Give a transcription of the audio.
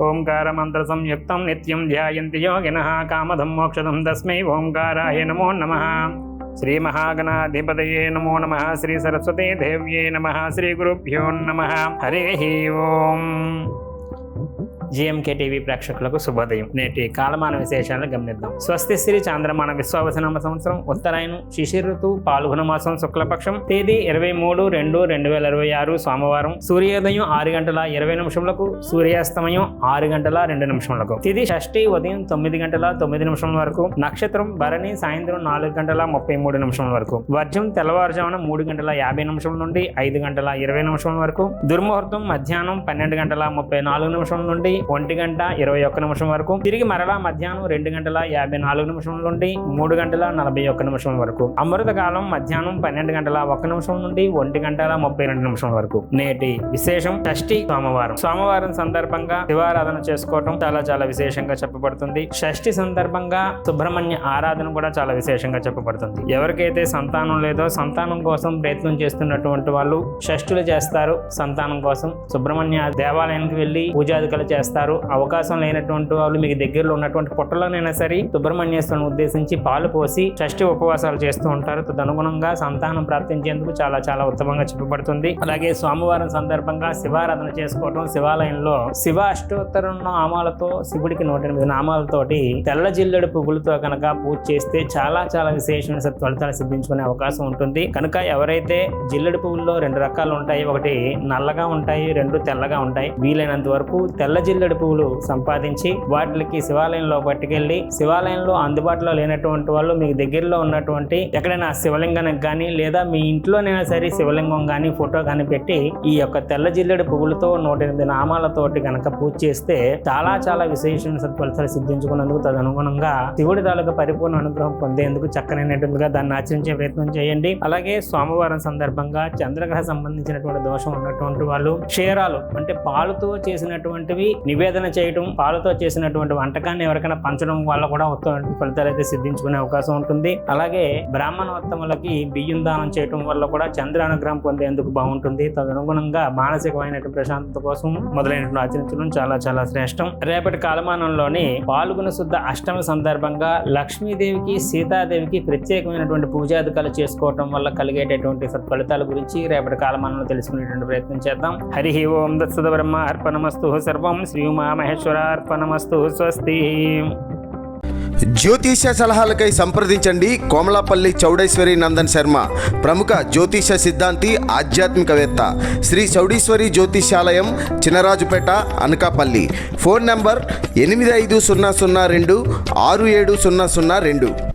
ఓంకార మంత్ర సంయుక్తం నిత్యం ధ్యాయంతి యోగినః కామదం మోక్షదం తస్మై ఓంకారాయ నమో నమః. శ్రీ మహాగణాధిపతయే నమో నమః. శ్రీ సరస్వతీ దేవ్యే నమః. శ్రీ గురుభ్యో నమః. హరి ఓం. జిఎంకే టీవీ ప్రేక్షకులకు శుభోదయం. నేటి కాలమాన విశేషాలను గమనిద్దాం. స్వస్తి శ్రీ చాంద్రమాన విశ్వావసనామ సంవత్సరం ఉత్తరాయణం శిశిర ఋతువు పాల్గొన మాసం శుక్లపక్షం తేదీ 23/2/2026 సోమవారం. సూర్యోదయం 6:20 సూర్యాస్తమయం 6:02 తిథి షష్ఠి ఉదయం 9:09 వరకు. నక్షత్రం భరణి సాయంత్రం 4:33 వరకు. వర్జం తెల్లవారుజామున 3:50 నుండి 5:20 వరకు. దుర్ముహూర్తం మధ్యాహ్నం 12:34 నుండి 1:21 వరకు. తిరిగి మరలా మధ్యాహ్నం 2:54 నుండి 3:41 వరకు. అమృత కాలం మధ్యాహ్నం 12:01 నుండి 1:32 వరకు. నేటి విశేషం షష్ఠి సోమవారం. సోమవారం సందర్భంగా శివారాధన చేసుకోవటం చాలా విశేషంగా చెప్పబడుతుంది. షష్ఠి సందర్భంగా సుబ్రహ్మణ్య ఆరాధన కూడా చాలా విశేషంగా చెప్పబడుతుంది. ఎవరికైతే సంతానం లేదో సంతానం కోసం ప్రయత్నం చేస్తున్నటువంటి వాళ్ళు షష్ఠులు చేస్తారు. సంతానం కోసం సుబ్రహ్మణ్య దేవాలయానికి వెళ్లి పూజాదికలు చేస్తారు. అవకాశం లేనటువంటి వాళ్ళు మీకు దగ్గరలో ఉన్నటువంటి పుట్టలోనైనా సరే సుబ్రహ్మణ్యేశ్వరుని ఉద్దేశించి పాలు పోసి షష్ఠి ఉపవాసాలు చేస్తూ ఉంటారు. తదనుగుణంగా సంతానం ప్రాప్తించేందుకు చాలా ఉత్తమంగా చెప్పబడుతుంది. అలాగే సోమవారం సందర్భంగా శివారాధన చేసుకోవడం, శివాలయంలో శివ అష్టోత్తర నామాలతో శివుడికి 108 నామాలతోటి తెల్ల జిల్లెడు పువ్వులతో కనుక పూజ చేస్తే చాలా విశేషమైన ఫలితాలు సిద్ధించుకునే అవకాశం ఉంటుంది. కనుక ఎవరైతే జిల్లెడు పువ్వుల్లో 2 రకాలు ఉంటాయి, ఒకటి నల్లగా ఉంటాయి, 2 తెల్లగా ఉంటాయి. వీలైనంత వరకు తెల్ల జిల్లెడు పువ్వులు సంపాదించి వాటికి శివాలయంలో పట్టుకెళ్ళి, శివాలయంలో అందుబాటులో లేనటువంటి వాళ్ళు మీకు దగ్గరలో ఉన్నటువంటి ఎక్కడైనా శివలింగానికి కానీ లేదా మీ ఇంట్లోనైనా సరే శివలింగం కానీ ఫోటో కానీ పెట్టి ఈ యొక్క తెల్ల జిల్లెడు పువ్వులతో 108 నామాలతోటి కనుక పూజ చేస్తే చాలా విశేషమైన సత్ఫలితాలు సిద్ధించుకున్నందుకు తదనుగుణంగా శివుడి తాలూకా పరిపూర్ణ అనుగ్రహం పొందేందుకు చక్కనైనటువంటిగా దాన్ని ఆచరించే ప్రయత్నం చేయండి. అలాగే సోమవారం సందర్భంగా చంద్రగ్రహ సంబంధించినటువంటి దోషం ఉన్నటువంటి వాళ్ళు క్షీరాలు అంటే పాలుతో చేసినటువంటివి నివేదన చేయడం, పాలతో చేసినటువంటి వంటకాన్ని ఎవరికైనా పంచడం వల్ల కూడా ఉత్తమ ఫలితాలు అయితే సిద్ధించుకునే అవకాశం ఉంటుంది. అలాగే బ్రాహ్మణోత్తములకి బియ్యం దానం చేయడం వల్ల కూడా చంద్ర అనుగ్రహం పొందేందుకు బాగుంటుంది. తదనుగుణంగా మానసికమైన ప్రశాంతత కోసం మొదలైనటువంటి ఆచరించడం చాలా శ్రేష్టం. రేపటి కాలమానంలోని పాల్గొన శుద్ధ అష్టమి సందర్భంగా లక్ష్మీదేవికి సీతాదేవికి ప్రత్యేకమైనటువంటి పూజాధికాలు చేసుకోవటం వల్ల కలిగేటటువంటి సత్ఫలితాల గురించి రేపటి కాలమానంలో తెలుసుకునేటువంటి ప్రయత్నం చేద్దాం. హరి ఓం దత్సద బ్రహ్మ అర్పణమస్తు. సర్వం శ్రీ ఉమామహేశ్వరార్పణమస్తు. స్వస్తి. జ్యోతిష సలహాలకై సంప్రదించండి కోమలాపల్లి చౌడేశ్వరి నందన్ శర్మ, ప్రముఖ జ్యోతిష సిద్ధాంతి, ఆధ్యాత్మికవేత్త. శ్రీ చౌడేశ్వరి జ్యోతిషాలయం, చినరాజుపేట, అనకాపల్లి. Phone number 8500267002.